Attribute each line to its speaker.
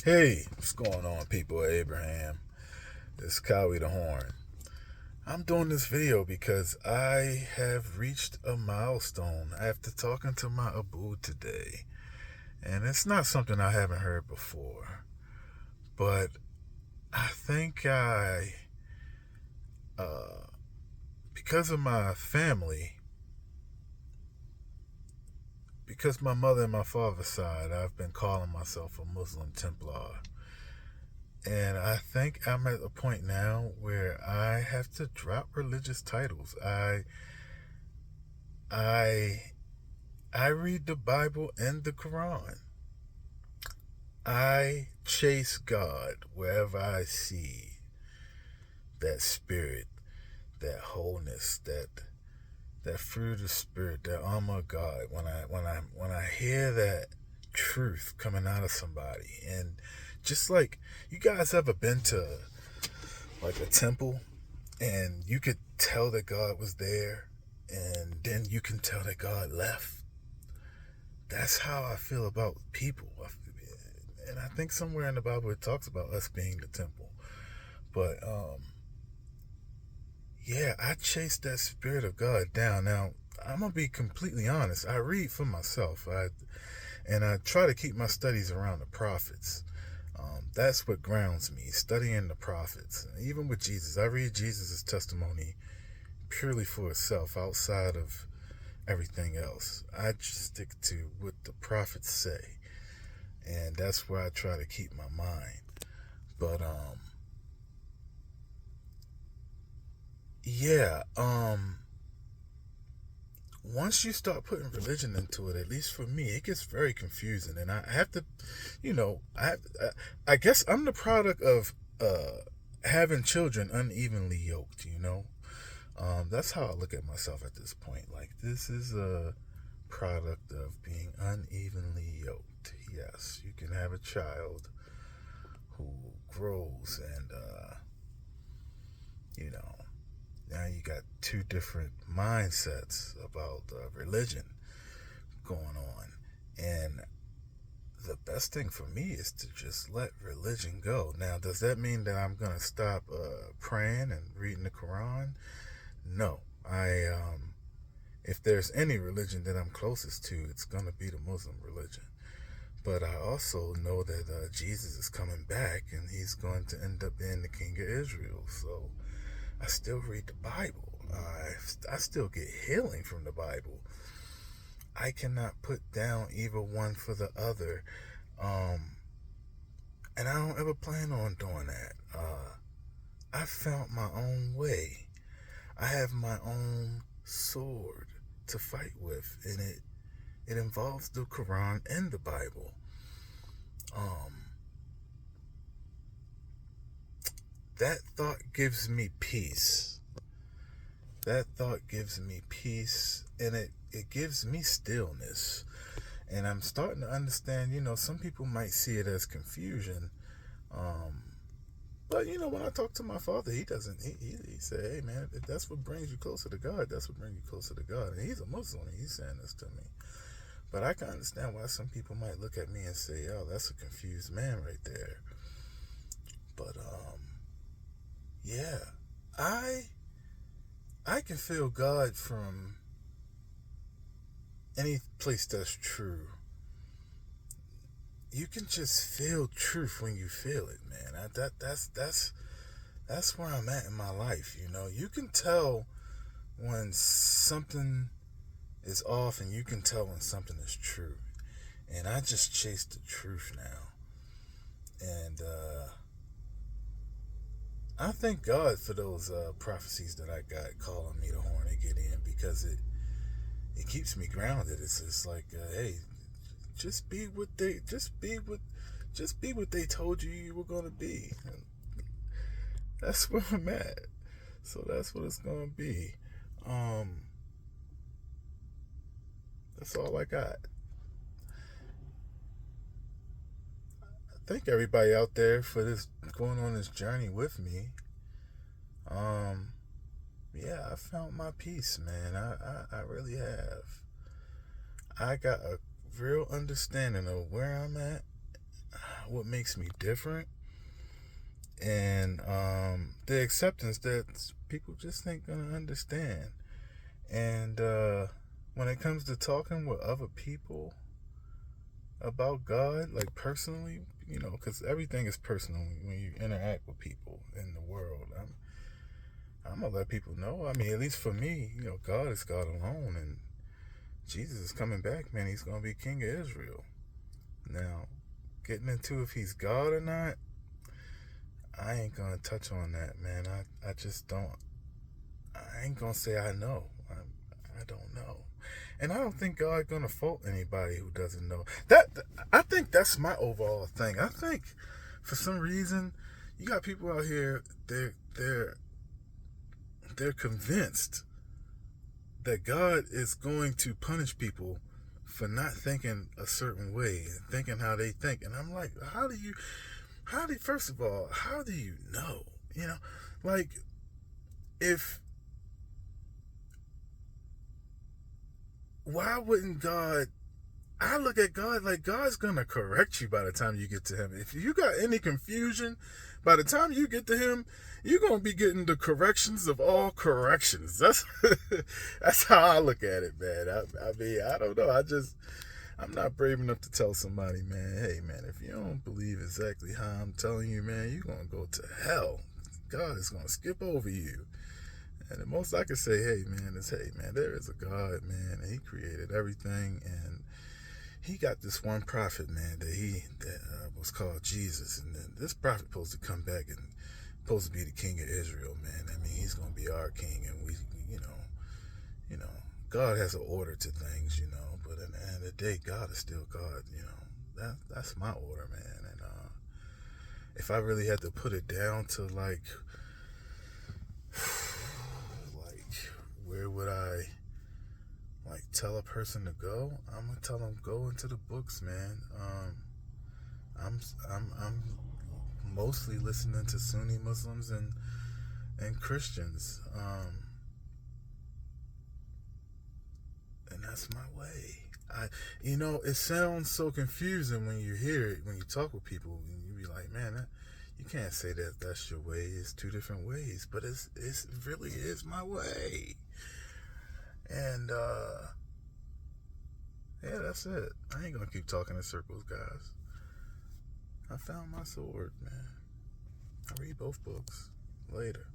Speaker 1: Hey, what's going on, people? Abraham. This is Cowie the Horn. I'm doing this video because I have reached a milestone after talking to my Abu today. And it's not something I haven't heard before. But I think uh, because of my family, because my mother and my father's side, I've been calling myself a Muslim Templar. And I think I'm at a point now where I have to drop religious titles. I I read the Bible and the Quran. I chase God wherever I see that spirit, that wholeness, that fruit of the spirit, that armor of God. When I hear that truth coming out of somebody, and just like, you guys ever been to like a temple and you could tell that God was there, and then you can tell that God left? That's how I feel about people. And I think somewhere in the Bible it talks about us being the temple. But yeah, I chase that spirit of God down. Now, I'm gonna be completely honest. I read for myself. I try to keep my studies around the prophets. That's what grounds me, studying the prophets. Even with Jesus, I read Jesus' testimony purely for itself, outside of everything else. I just stick to what the prophets say, and that's where I try to keep my mind. But yeah, once you start putting religion into it, at least for me, it gets very confusing, and I have to, I guess I'm the product of having children unevenly yoked. That's how I look at myself at this point. Like, this is a product of being unevenly yoked. Yes, you can have a child who grows, and you know now you got two different mindsets about religion going on. And the best thing for me is to just let religion go. Now, does that mean that I'm going to stop praying and reading the Quran? No. If there's any religion that I'm closest to, it's going to be the Muslim religion. But I also know that Jesus is coming back, and he's going to end up being the king of Israel. So I still read the Bible. I still get healing from the Bible. I cannot put down either one for the other. Um, and I don't ever plan on doing that. I found my own way. I have my own sword to fight with, and it involves the Quran and the Bible. Um, that thought gives me peace. That thought gives me peace, and it gives me stillness. And I'm starting to understand, some people might see it as confusion. Um, but when I talk to my father, he doesn't. He said, "Hey, man, if that's what brings you closer to God, that's what brings you closer to God." And he's a Muslim, and he's saying this to me. But I can understand why some people might look at me and say, "Oh, that's a confused man right there." But yeah, I I can feel God from any place that's true. You can just feel truth when you feel it, man. That's where I'm at in my life. You can tell when something is off, and you can tell when something is true. And I just chase the truth now. And I thank God for those prophecies that I got calling me the Horn of Gideon, because it keeps me grounded. It's like, hey, just be what they told you were gonna be. And that's where I'm at. So that's what it's gonna be. Um, that's all I got. Thank everybody out there for this, going on this journey with me. Um, yeah, I found my peace, man. I really have. I got a real understanding of where I'm at what makes me different, and the acceptance that people just ain't gonna understand. And when it comes to talking with other people about God, like personally, because everything is personal when you interact with people in the world. I'm gonna let people know. I mean, at least for me, God is God alone, and Jesus is coming back, man. He's gonna be King of Israel. Now, getting into if he's God or not, I ain't gonna touch on that, man. I just don't. I ain't gonna say I know. I don't know, and I don't think God gonna fault anybody who doesn't know. I think that's my overall thing. I think for some reason you got people out here. They're convinced that God is going to punish people for not thinking a certain way and thinking how they think. And I'm like, first of all, how do you know? Like, why wouldn't God, I look at God like God's going to correct you by the time you get to him. If you got any confusion, by the time you get to him, you're going to be getting the corrections of all corrections. That's how I look at it, man. I mean, I don't know. I'm not brave enough to tell somebody, man, hey, man, if you don't believe exactly how I'm telling you, man, you're going to go to hell. God is going to skip over you. And the most I can say, hey, man, is, hey, man, there is a God, man, and he created everything, and he got this one prophet, man, that was called Jesus, and then this prophet supposed to come back and supposed to be the King of Israel, man. I mean, he's going to be our king, and we, God has an order to things, but in the end of the day, God is still God, that's my order, man. And if I really had to put it down to like where would I tell a person to go? I'm gonna tell them go into the books, man. I'm mostly listening to Sunni Muslims and Christians, and that's my way. It sounds so confusing when you hear it, when you talk with people, and you be like, man, you can't say that that's your way. It's two different ways, but it really is my way. And yeah, that's it. I ain't gonna keep talking in circles, guys. I found my sword, man. I read both books. Later.